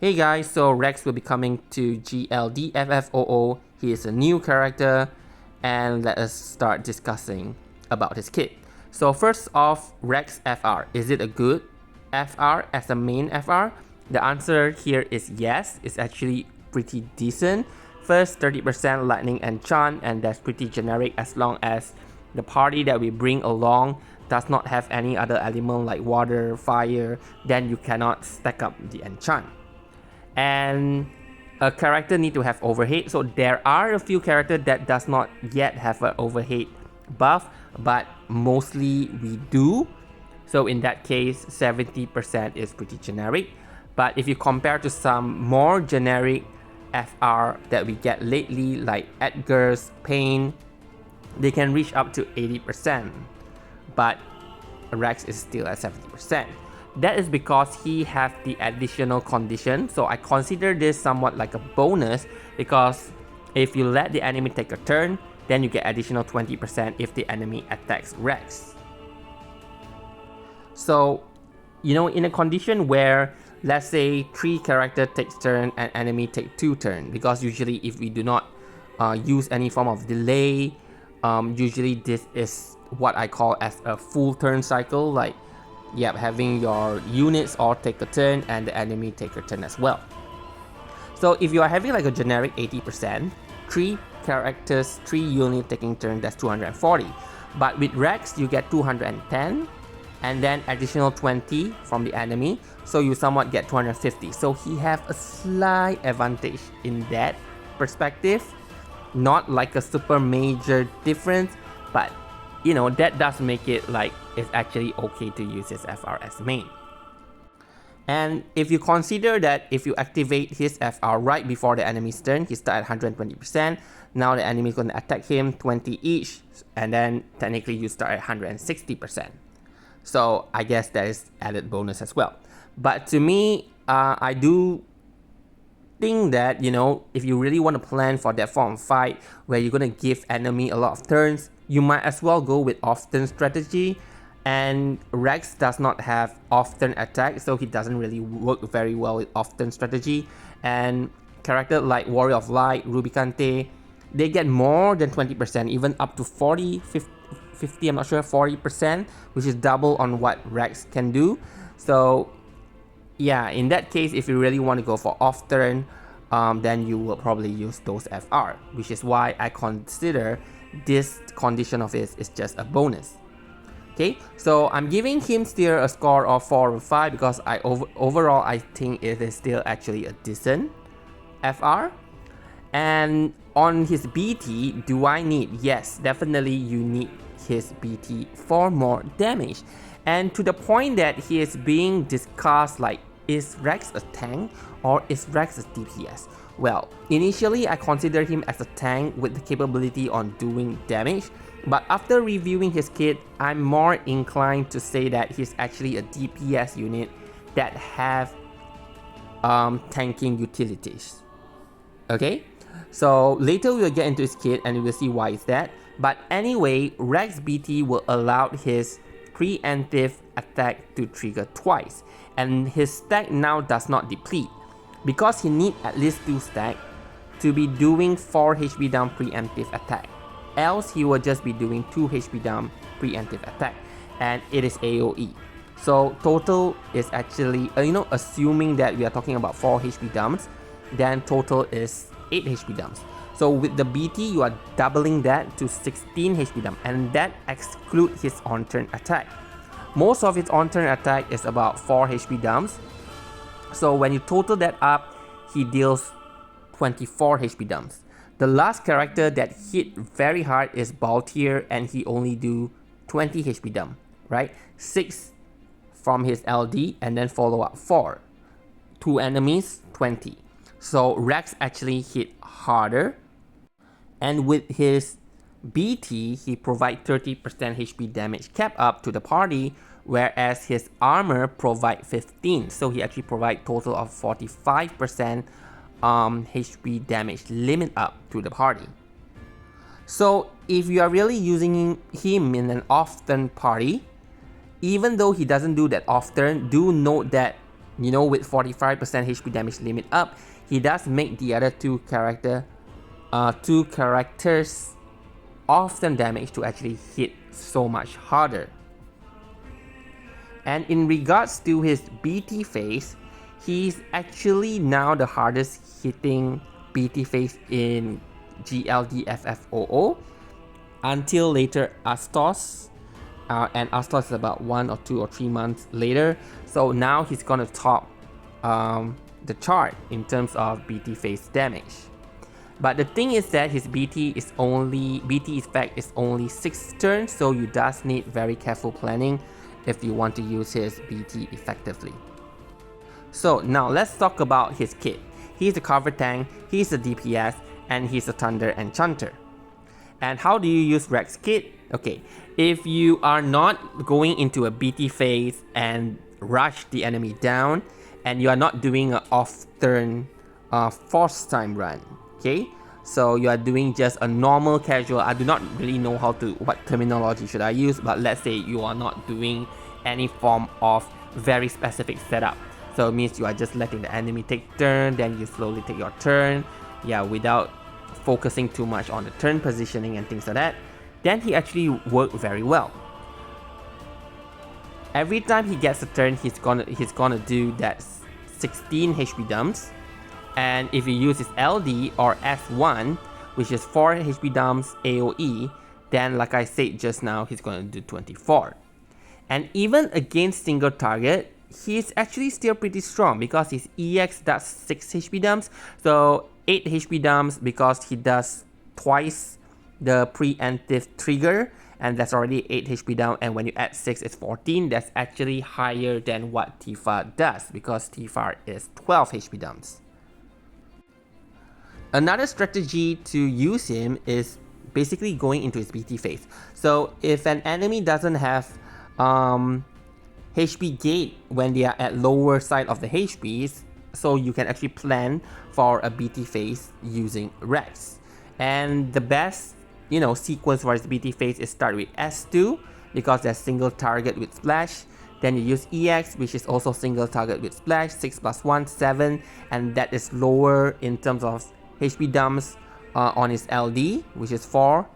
Hey guys, so Rex will be coming to DFFOO. He is a new character, and let us start discussing about his kit. So first off, Rex FR. Is it a good FR as a main FR? The answer here is yes. It's actually pretty decent. First, 30% lightning enchant, and that's pretty generic as long as the party that we bring along does not have any other element like water, fire, then you cannot stack up the enchant. And a character need to have overhead, so there are a few characters that does not yet have an overhead buff, but mostly we do. So in that case, 70% is pretty generic. But if you compare to some more generic FR that we get lately, like Edgar's Pain, they can reach up to 80%, but Rex is still at 70%. That is because he has the additional condition, so I consider this somewhat like a bonus, because if you let the enemy take a turn, then you get additional 20% if the enemy attacks Rex. So, in a condition where, let's say, 3 character takes turn and enemy take 2 turn, because usually if we do not use any form of delay, usually this is what I call as a full turn cycle, like having your units all take a turn and the enemy take a turn as well. So if you are having like a generic 80%, 3 characters, 3 units taking turn, that's 240. But with Rex, you get 210 and then additional 20 from the enemy, so you somewhat get 250. So he have a slight advantage in that perspective. Not like a super major difference, but that does make it like it's actually okay to use his FR as main. And if you consider that if you activate his FR right before the enemy's turn, he starts at 120%. Now the enemy is going to attack him 20 each, and then technically you start at 160%. So I guess that is added bonus as well. But to me, I do think that, if you really want to plan for that form of fight where you're going to give enemy a lot of turns, you might as well go with off-turn strategy. And Rex does not have off-turn attack, so he doesn't really work very well with off-turn strategy. And characters like Warrior of Light, Rubicante, they get more than 20%, even up to 40, 50, I'm not sure, 40%, which is double on what Rex can do. So yeah, in that case, if you really want to go for off-turn, then you will probably use those FR, which is why I consider this condition of his is just a bonus. Okay, so I'm giving him still a score of 4 or 5 because overall I think it is still actually a decent FR. And on his BT, do I need? Yes, definitely you need his BT for more damage. And to the point that he is being discussed like, is Rex a tank or is Rex a DPS? Well, initially I considered him as a tank with the capability on doing damage, but after reviewing his kit, I'm more inclined to say that he's actually a DPS unit that have tanking utilities. Okay, so later we will get into his kit and we will see why it's that. But anyway, Rex BT will allow his preemptive attack to trigger twice, and his stack now does not deplete because he need at least 2 stack to be doing 4 HP down preemptive attack, else he will just be doing 2 HP down preemptive attack, and it is AoE. So total is actually, assuming that we are talking about 4 HP dumps, then total is 8 HP dumps. So with the BT, you are doubling that to 16 HP dump, and that excludes his on-turn attack. Most of his on-turn attack is about 4 HP dumps. So when you total that up, he deals 24 HP dumps. The last character that hit very hard is Baltier, and he only do 20 HP dump, right? 6 from his LD, and then follow up 4. 2 enemies, 20. So Rex actually hit harder. And with his BT, he provides 30% HP damage cap up to the party, whereas his armor provides 15. So he actually provides total of 45% HP damage limit up to the party. So if you are really using him in an off-turn party, even though he doesn't do that often, do note that you know, with 45% HP damage limit up, he does make the other two characters often damage to actually hit so much harder. And in regards to his BT phase, he's actually now the hardest hitting BT phase in DFFOO until later Astos, and Astos is about 1 or 2 or 3 months later. So now he's gonna top the chart in terms of BT phase damage. But the thing is that his BT effect is only 6 turns, so you does need very careful planning if you want to use his BT effectively. So now let's talk about his kit. He's a cover tank, he's a DPS, and he's a Thunder Enchanter. And how do you use Reks kit? Okay, if you are not going into a BT phase and rush the enemy down, and you are not doing an off-turn force time run, okay? So you are doing just a normal casual. I do not really know what terminology should I use, but let's say you are not doing any form of very specific setup. So it means you are just letting the enemy take turn, then you slowly take your turn, yeah, without focusing too much on the turn positioning and things like that. Then he actually worked very well. Every time he gets a turn, he's gonna do that 16 HP dumps. And if you use his LD or S1, which is 4 HP dumps AoE, then like I said just now, he's gonna do 24. And even against single target, he's actually still pretty strong because his EX does 6 HP dumps, so 8 HP dumps because he does twice the preemptive trigger, and that's already 8 HP down, and when you add 6 it's 14. That's actually higher than what Tifa does because Tifa is 12 HP dumps. Another strategy to use him is basically going into his BT phase. So if an enemy doesn't have HP gate when they are at lower side of the HPs, so you can actually plan for a BT phase using Reks. And the best, you know, sequence for his BT phase is start with S2 because there's single target with splash. Then you use EX, which is also single target with splash, 6 plus 1, 7, and that is lower in terms of HP dumps on his LD, which is 4.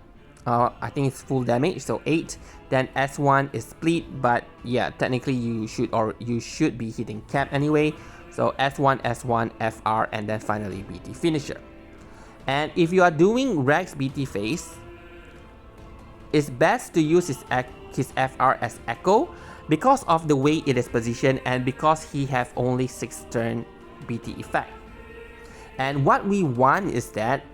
I think it's full damage, so 8. Then S1 is split, but yeah, technically you should be hitting cap anyway. So S1, S1, FR, and then finally BT finisher. And if you are doing Reks BT phase, it's best to use his FR as Echo because of the way it is positioned and because he have only 6 turn BT effect. And what we want is that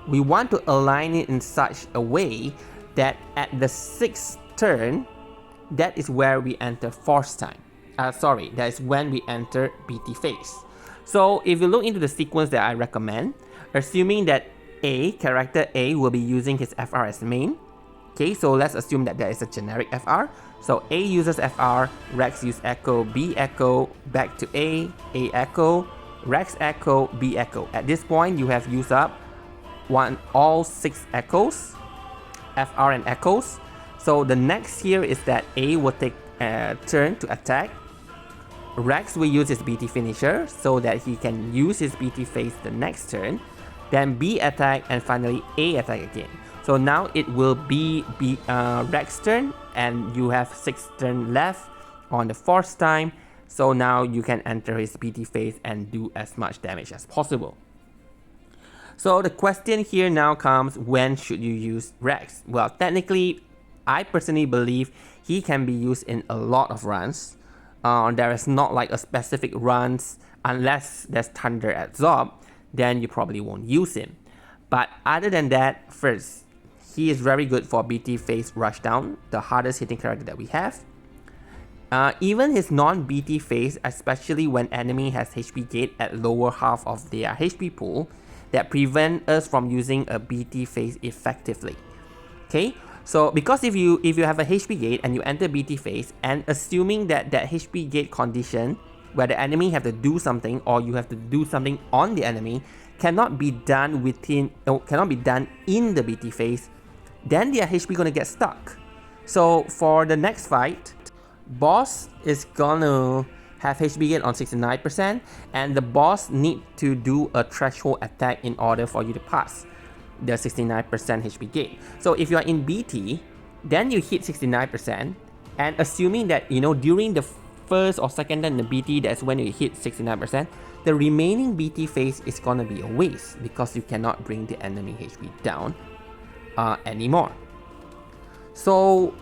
we want to align it in such a way that at the 6th turn, that is where we enter force time. That is when we enter BT phase. So if you look into the sequence that I recommend, assuming that character A will be using his FR as main. Okay, so let's assume that there is a generic FR. So A uses FR, Reks use Echo, B Echo, back to A Echo, Reks Echo, B Echo. At this point, you have used up all 6 Echoes, FR and Echoes. So the next here is that A will take a turn to attack. Reks will use his BT finisher so that he can use his BT phase the next turn. Then B attack and finally A attack again. So now it will be Reks turn and you have 6 turns left on the force time. So now you can enter his BT phase and do as much damage as possible. So the question here now comes, when should you use Reks? Well, technically, I personally believe he can be used in a lot of runs. There is not like a specific runs, unless there's Thunder Absorb, then you probably won't use him. But other than that, first, he is very good for BT phase rushdown, the hardest hitting character that we have. Even his non-BT phase, especially when enemy has HP gate at lower half of their HP pool, that prevent us from using a BT phase effectively. Okay, so because if you have a HP gate and you enter BT phase, and assuming that HP gate condition where the enemy have to do something or you have to do something on the enemy cannot be done in the BT phase, then their HP gonna get stuck. So for the next fight, boss is gonna have HP gain on 69%, and the boss need to do a threshold attack in order for you to pass the 69% HP gain. So if you are in BT, then you hit 69%, and assuming that, you know, during the first or second turn in the BT, that's when you hit 69%, the remaining BT phase is gonna be a waste because you cannot bring the enemy HP down anymore. So,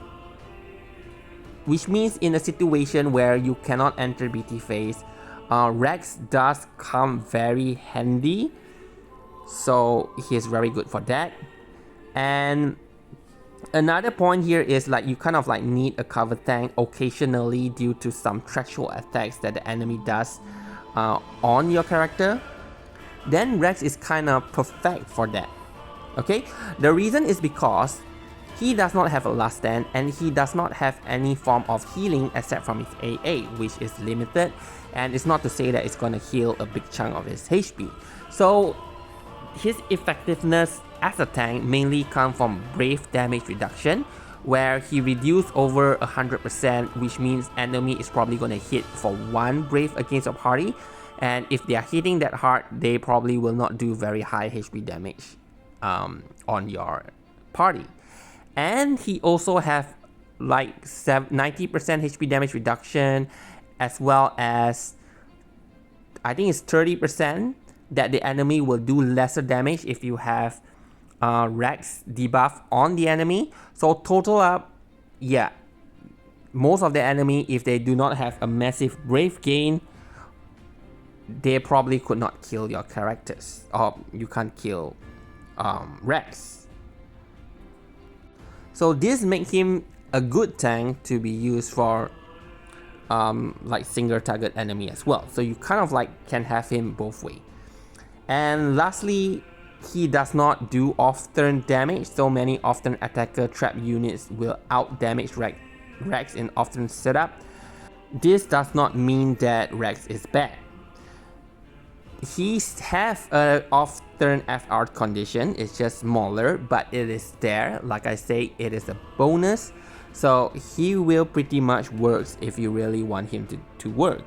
which means in a situation where you cannot enter BT phase, Reks does come very handy. So he is very good for that. And another point here is like you kind of like need a cover tank occasionally due to some threshold attacks that the enemy does on your character. Then Reks is kind of perfect for that. Okay, the reason is because he does not have a last stand and he does not have any form of healing except from his AA, which is limited, and it's not to say that it's gonna heal a big chunk of his HP. So his effectiveness as a tank mainly comes from brave damage reduction, where he reduced over 100%, which means enemy is probably gonna hit for 1 brave against a party, and if they are hitting that hard, they probably will not do very high HP damage on your party. And he also have like 90% HP damage reduction, as well as I think it's 30% that the enemy will do lesser damage if you have Reks debuff on the enemy. So total up, yeah, most of the enemy, if they do not have a massive brave gain, they probably could not kill your characters, or you can't kill Reks. So this makes him a good tank to be used for like single target enemy as well. So you kind of like can have him both way. And lastly, he does not do off-turn damage. So many off-turn attacker trap units will out-damage Reks in off-turn setup. This does not mean that Reks is bad. He has an off-turn FR condition, it's just smaller, but it is there. Like I say, it is a bonus. So he will pretty much work if you really want him to work.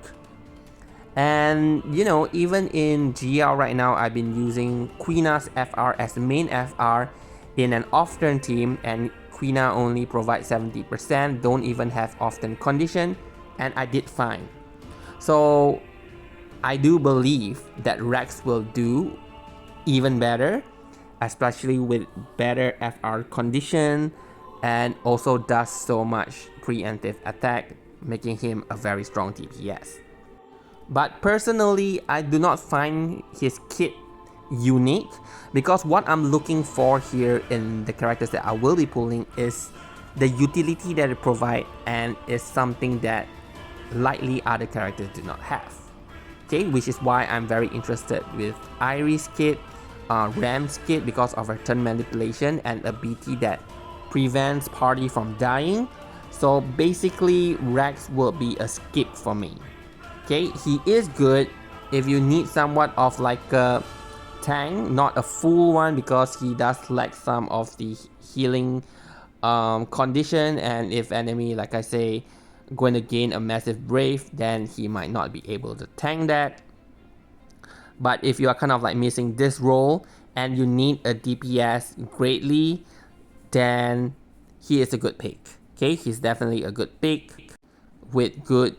And you know, even in GL right now, I've been using Queena's FR as the main FR in an off-turn team, and Queena only provides 70%, don't even have off-turn condition, and I did fine. So I do believe that Reks will do even better, especially with better FR condition, and also does so much preemptive attack, making him a very strong DPS. But personally, I do not find his kit unique, because what I'm looking for here in the characters that I will be pulling is the utility that it provides, and is something that likely other characters do not have. Okay, which is why I'm very interested with Iris kit, Ram's kit because of her turn manipulation, and a BT that prevents party from dying. So basically, Reks will be a skip for me. Okay, he is good if you need somewhat of like a tank, not a full one, because he does lack some of the healing condition, and if enemy, like I say, going to gain a massive brave, then he might not be able to tank that. But if you are kind of like missing this role and you need a DPS greatly, then he is a good pick. Okay, he's definitely a good pick with good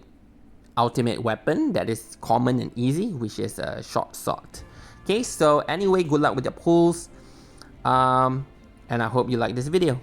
ultimate weapon that is common and easy, which is a short sword. Okay, so anyway, good luck with your pulls, and I hope you like this video.